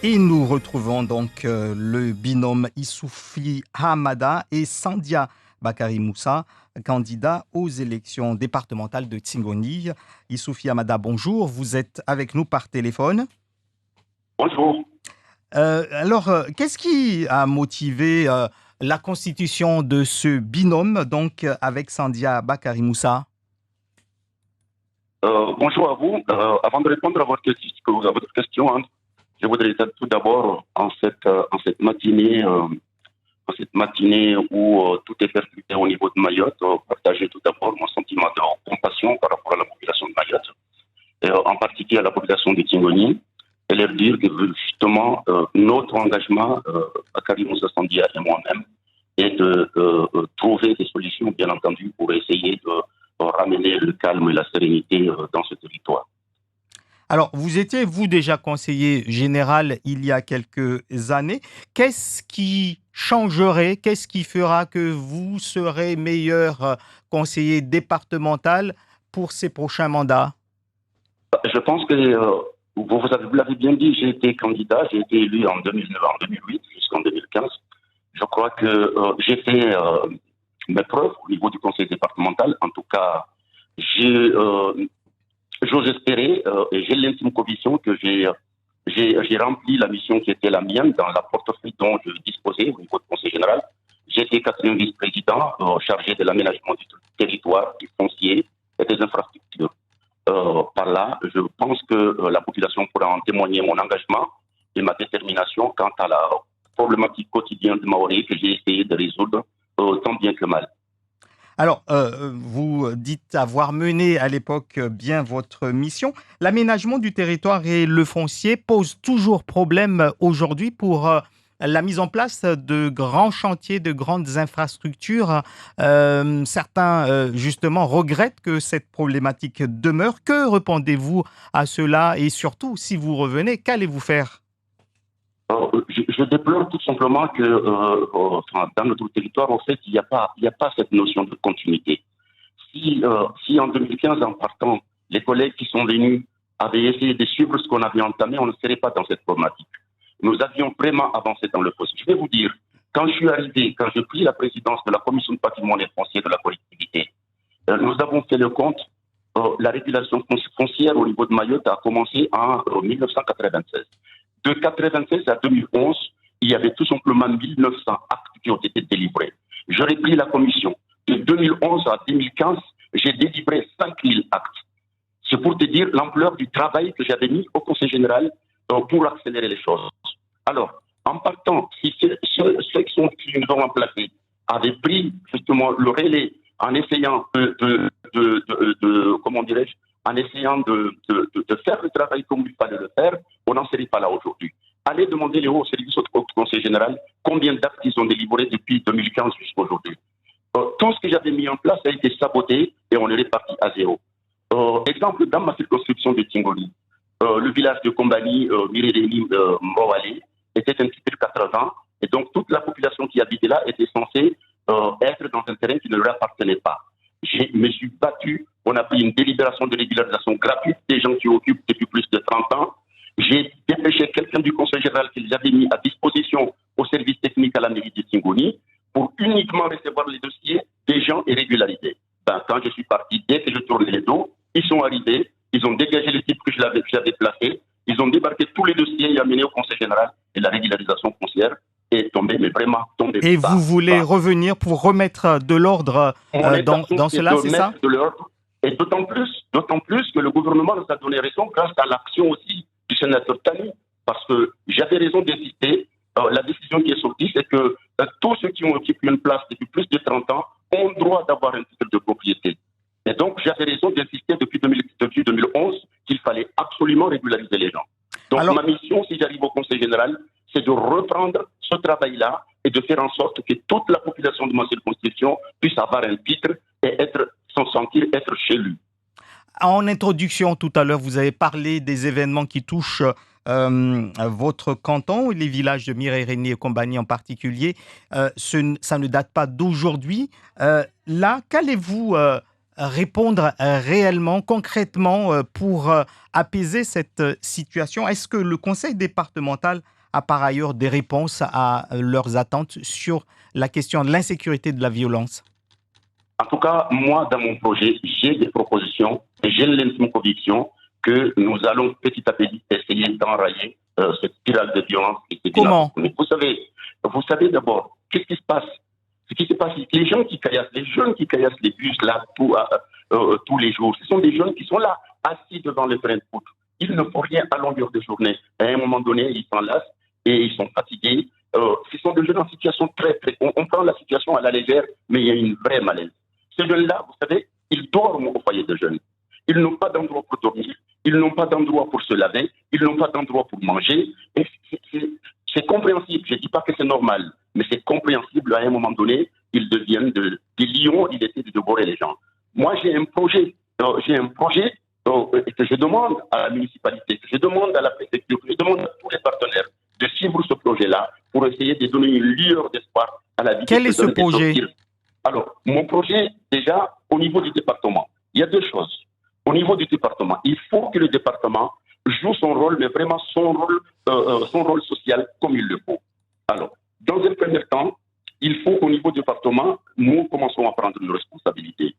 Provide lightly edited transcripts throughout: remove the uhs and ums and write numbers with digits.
Et nous retrouvons donc le binôme Issoufi Hamada et Sandia Bakari Moussa, candidat aux élections départementales de Tsingoni. Issoufi Hamada, bonjour, vous êtes avec nous par téléphone. Bonjour. Qu'est-ce qui a motivé la constitution de ce binôme donc avec Sandia Bakari Moussa? Bonjour à vous. Avant de répondre à votre question, hein, je voudrais dire tout d'abord en cette matinée où tout est percuté au niveau de Mayotte, partager tout d'abord mon sentiment de compassion par rapport à la population de Mayotte, et en particulier à la population de Tingoni, et leur dire que justement notre engagement, Bakari Moussa Sandia et moi-même, est de trouver des solutions, bien entendu, pour essayer de ramener le calme et la sérénité dans ce territoire. Alors, vous étiez, vous, déjà conseiller général il y a quelques années. Qu'est-ce qui changerait, qu'est-ce qui fera que vous serez meilleur conseiller départemental pour ces prochains mandats? Je pense que vous l'avez bien dit, j'ai été candidat, j'ai été élu en 2009, en 2008 jusqu'en 2015. Je crois que j'ai fait mes preuves au niveau du conseil départemental. En tout cas, j'ose espérer et j'ai l'intime conviction que j'ai rempli la mission qui était la mienne dans la portefeuille dont je disposais au niveau du conseil général. J'étais quatrième vice-président chargé de l'aménagement du territoire, du foncier et des infrastructures. Par là, je pense que la population pourra en témoigner mon engagement et ma détermination quant à la problématique quotidienne de Maoré que j'ai essayé de résoudre tant bien que mal. Alors, vous dites avoir mené à l'époque bien votre mission. L'aménagement du territoire et le foncier posent toujours problème aujourd'hui pour la mise en place de grands chantiers, de grandes infrastructures. Certains, justement, regrettent que cette problématique demeure. Que répondez-vous à cela? Et surtout, si vous revenez, qu'allez-vous faire? Je déplore tout simplement que dans notre territoire, en fait, il n'y a pas cette notion de continuité. Si en 2015, en partant, les collègues qui sont venus avaient essayé de suivre ce qu'on avait entamé, on ne serait pas dans cette problématique. Nous avions vraiment avancé dans le fossé. Je vais vous dire, quand je suis arrivé, quand j'ai pris la présidence de la commission de patrimoine et foncier de la collectivité, nous avons fait le compte. La régulation foncière au niveau de Mayotte a commencé en 1996. De 1996 à 2011, il y avait tout simplement 1900 actes qui ont été délivrés. J'aurais pris la commission. De 2011 à 2015, j'ai délivré 5000 actes. C'est pour te dire l'ampleur du travail que j'avais mis au Conseil général pour accélérer les choses. Alors, en partant, si ceux qui nous ont remplacés avaient pris justement le relais en essayant comment dirais-je, en essayant de faire le travail comme il fallait le faire, on n'en serait pas là aujourd'hui. Allez demander les hauts services au Conseil général combien d'actes ils ont délivrés depuis 2015 jusqu'à aujourd'hui. Tout ce que j'avais mis en place a été saboté et on est reparti à zéro. Exemple, dans ma circonscription de Tingoni, le village de Kombani, Mirereni, Mawale, était un petit peu de 80 et donc toute la population qui habitait là était censée être dans un terrain qui ne leur appartenait pas. Je me suis battu, on a pris une délibération de régularisation gratuite des gens qui occupent depuis plus de 30 ans. J'ai dépêché quelqu'un du conseil général qu'ils avaient mis à disposition au service technique à la mairie de Tingoni pour uniquement recevoir les dossiers des gens et régulariser. Quand je suis parti, dès que je tournais les dos, ils sont arrivés, ils ont dégagé les types que j'avais placés, ils ont débarqué tous les dossiers et amenés au conseil général et la régularisation foncière est tombée, mais vraiment tombée. Et vous voulez revenir pour remettre de l'ordre dans cela, c'est ça? De l'ordre. Et d'autant plus que le gouvernement nous a donné raison grâce à l'action aussi du sénateur Tani, parce que j'avais raison d'insister. La décision qui est sortie, c'est que tous ceux qui ont occupé une place depuis plus de 30 ans ont le droit d'avoir un titre de propriété. Et donc, j'avais raison d'insister depuis 2011 qu'il fallait absolument régulariser les gens. Donc, ma mission, si j'arrive au Conseil général, c'est de reprendre ce travail-là et de faire en sorte que toute la population de ma circonscription puisse avoir un titre et s'en sentir être chez lui. En introduction, tout à l'heure, vous avez parlé des événements qui touchent votre canton, les villages de Mirereni et Kombani en particulier. Ça ne date pas d'aujourd'hui. Là, qu'allez-vous répondre réellement, concrètement, pour apaiser cette situation? Est-ce que le conseil départemental a par ailleurs des réponses à leurs attentes sur la question de l'insécurité et de la violence? En tout cas, moi, dans mon projet, j'ai des propositions et j'ai l'intime conviction que nous allons petit à petit essayer d'enrayer cette spirale de violence qui se vit dans Comment? notre pays. Vous savez d'abord, qu'est-ce qui se passe? Ce qui se passe, les gens qui caillassent, les jeunes qui caillassent les bus là tous les jours, ce sont des jeunes qui sont là, assis devant le train de foot. Ils ne font rien à longueur de journée. À un moment donné, ils s'enlacent et ils sont fatigués. Ce sont des jeunes en situation très. On prend la situation à la légère, mais il y a une vraie malaise. Ces jeunes-là, vous savez, ils dorment au foyer de jeunes. Ils n'ont pas d'endroit pour dormir, ils n'ont pas d'endroit pour se laver, ils n'ont pas d'endroit pour manger. Et c'est compréhensible. Je ne dis pas que c'est normal, mais c'est compréhensible. À un moment donné, ils deviennent des lions, ils essaient de dévorer les gens. Moi, j'ai un projet que je demande à la municipalité, que je demande à la préfecture, que je demande à tous les partenaires de suivre ce projet-là pour essayer de donner une lueur d'espoir à la vie. Quel est ce projet? Alors, mon projet, déjà, au niveau du département, il y a deux choses. Au niveau du département, il faut que le département joue son rôle, mais vraiment son rôle social comme il le faut. Alors, dans un premier temps, il faut qu'au niveau du département, nous commençons à prendre nos responsabilités.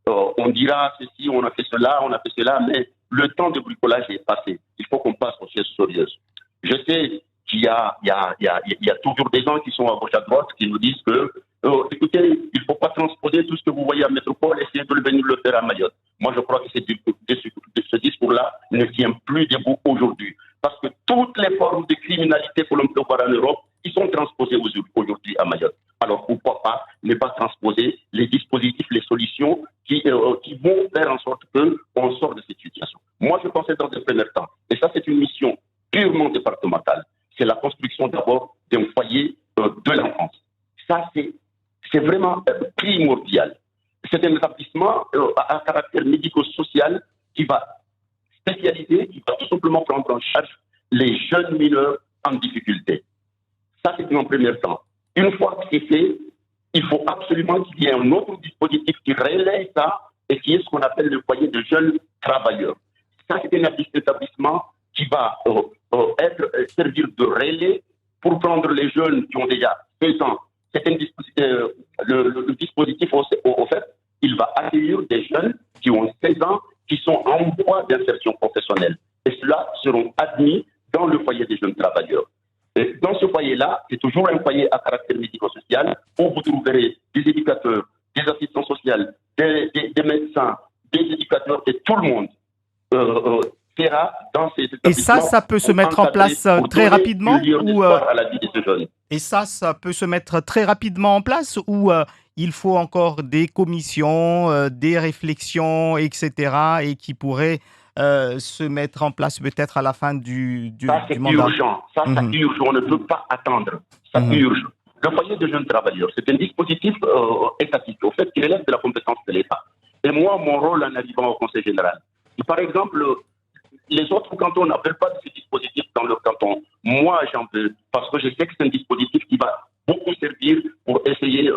On dira ceci, on a fait cela, mais le temps de bricolage est passé. Il faut qu'on passe aux choses sérieuses. Je sais qu'il y a toujours des gens qui sont à gauche à droite qui nous disent que écoutez, il ne faut pas transposer tout ce que vous voyez à métropole, essayez de venir le faire à Mayotte. Moi, je crois que ce discours-là ne tient plus debout aujourd'hui. Parce que toutes les formes de criminalité que l'on peut voir en Europe, ils sont transposés aujourd'hui à Mayotte. Alors, pourquoi pas ne pas transposer les dispositifs, les solutions qui vont faire en sorte qu'on sort de cette situation. Moi, je pensais dans un premier temps, et ça, c'est une mission purement départementale, c'est la construction d'abord d'un foyer de l'enfance. Ça, c'est vraiment primordial. C'est un établissement à caractère médico-social qui va spécialiser, qui va tout simplement prendre en charge les jeunes mineurs en difficulté. Ça, c'est en premier temps. Une fois que c'est fait, il faut absolument qu'il y ait un autre dispositif qui relaie ça et qui est ce qu'on appelle le foyer de jeunes travailleurs. Ça, c'est un établissement qui va servir de relais pour prendre les jeunes qui ont déjà 16 ans. C'est un dispositif, le dispositif, au fait, il va accueillir des jeunes qui ont 16 ans, qui sont en voie d'insertion professionnelle. Et ceux-là seront admis dans le foyer des jeunes travailleurs. Et dans ce foyer-là, c'est toujours un foyer à caractère médico-social où vous trouverez des éducateurs, des assistants sociaux, des médecins, des éducateurs et tout le monde sera dans ces établissements. Et ça peut se mettre en place très rapidement à la vie de ces jeunes. Et ça peut se mettre très rapidement en place ou il faut encore des commissions, des réflexions, etc. et qui pourraient se mettre en place peut-être à la fin du mandat. Urgent. Ça, c'est urgent. On ne peut pas attendre. Ça, c'est urgent. Le foyer de jeunes travailleurs, c'est un dispositif étatique, au fait, qui relève de la compétence de l'État. Et moi, mon rôle en arrivant au Conseil général, par exemple, les autres cantons n'appellent pas de ce dispositif dans leur canton. Moi, j'en veux, parce que je sais que c'est un dispositif qui va beaucoup servir pour essayer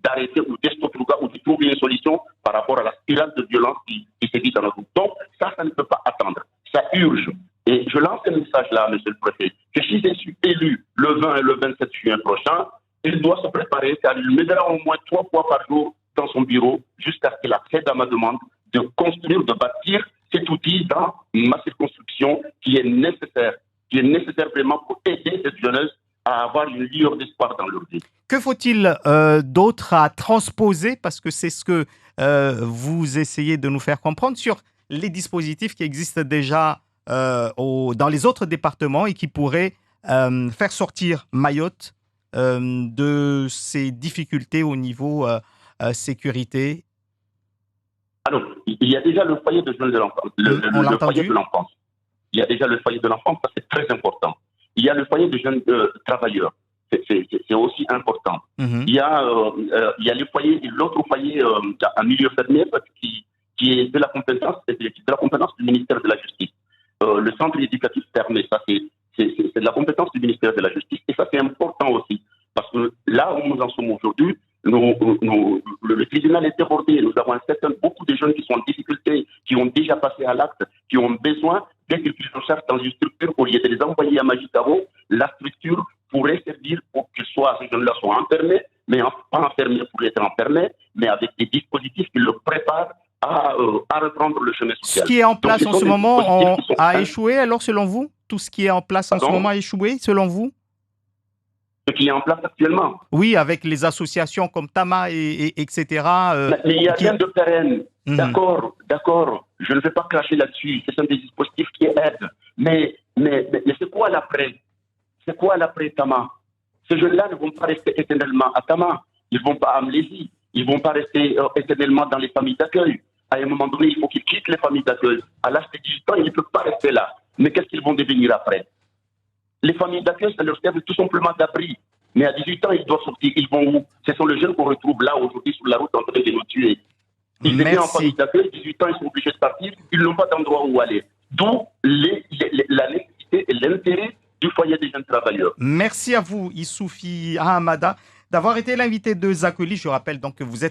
d'arrêter ou d'estopper ou de trouver une solution par rapport à la spirale de violence qui se vit dans notre groupe. Donc, ça ne peut pas attendre. Ça urge. Et je lance un message là, monsieur le préfet, que si je suis élu le 20 et le 27 juin prochain, il doit se préparer, car il m'aidera au moins 3 fois par jour dans son bureau jusqu'à ce qu'il accède à ma demande de construire, de bâtir cet outil dans ma circonscription qui est nécessaire vraiment pour aider cette jeunesse à avoir une lueur d'espoir dans leur vie. Que faut-il d'autre à transposer, parce que c'est ce que vous essayez de nous faire comprendre, sur les dispositifs qui existent déjà dans les autres départements et qui pourraient faire sortir Mayotte de ces difficultés au niveau sécurité? Alors, il y a déjà le foyer de jeunes de l'enfance. Le foyer de l'enfance. Il y a déjà le foyer de l'enfance, ça c'est très important. Il y a le foyer de jeunes travailleurs. C'est aussi important. Il y a le foyer, l'autre foyer en milieu fermé qui est de la compétence du ministère de la Justice. Le centre éducatif fermé, ça c'est de la compétence du ministère de la Justice. Et ça c'est important aussi. Parce que là où nous en sommes aujourd'hui, Le tribunal est débordé. Nous avons beaucoup de jeunes qui sont en difficulté, qui ont déjà passé à l'acte, qui ont besoin d'être pris en charge dans une structure. Au lieu de les envoyer à Magitaro, la structure pourrait servir pour que ces jeunes-là soient enfermés, mais pas enfermés pour être enfermés, mais avec des dispositifs qui le préparent à reprendre le chemin social. Ce qui est en place en ce moment a échoué, alors, selon vous? Tout ce qui est en place en ce moment a échoué, selon vous? Ce qui est en place actuellement. Oui, avec les associations comme Tama, etc. Mais il n'y a rien de pérenne. D'accord. Je ne vais pas cracher là-dessus. Ce sont des dispositifs qui aident. Mais c'est quoi l'après? C'est quoi l'après Tama? Ces jeunes-là ne vont pas rester éternellement à Tama. Ils ne vont pas à Amnésie. Ils ne vont pas rester éternellement dans les familles d'accueil. À un moment donné, il faut qu'ils quittent les familles d'accueil. À l'âge de 18 ans, ils ne peuvent pas rester là. Mais qu'est-ce qu'ils vont devenir après? Les familles d'accueil, ça leur sert tout simplement d'abri. Mais à 18 ans, ils doivent sortir. Ils vont où? Ce sont les jeunes qu'on retrouve là, aujourd'hui, sur la route, en train de nous tuer. Ils étaient en famille d'accueil, 18 ans, ils sont obligés de partir. Ils n'ont pas d'endroit où aller. D'où la nécessité et l'intérêt du foyer des jeunes travailleurs. Merci à vous, Issoufi Ahamada, d'avoir été l'invité de Zakoli. Je rappelle donc que vous êtes